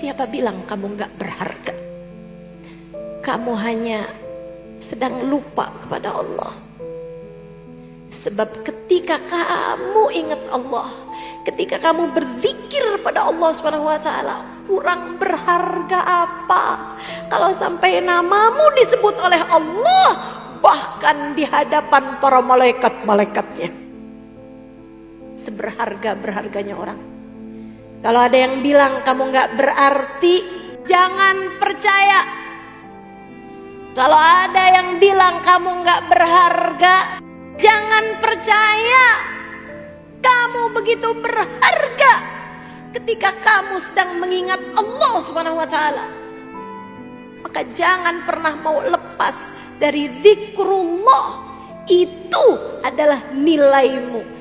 Siapa bilang kamu gak berharga? Kamu hanya sedang lupa kepada Allah. Sebab ketika kamu ingat Allah, ketika kamu berzikir pada Allah SWT, kurang berharga apa kalau sampai namamu disebut oleh Allah, bahkan di hadapan para malaikat-malaikatnya. Seberharga-berharganya orang. Kalau ada yang bilang kamu gak berarti, jangan percaya. Kalau ada yang bilang kamu gak berharga, jangan percaya. Kamu begitu berharga ketika kamu sedang mengingat Allah SWT. Maka jangan pernah mau lepas dari zikrullah. Itu adalah nilaimu.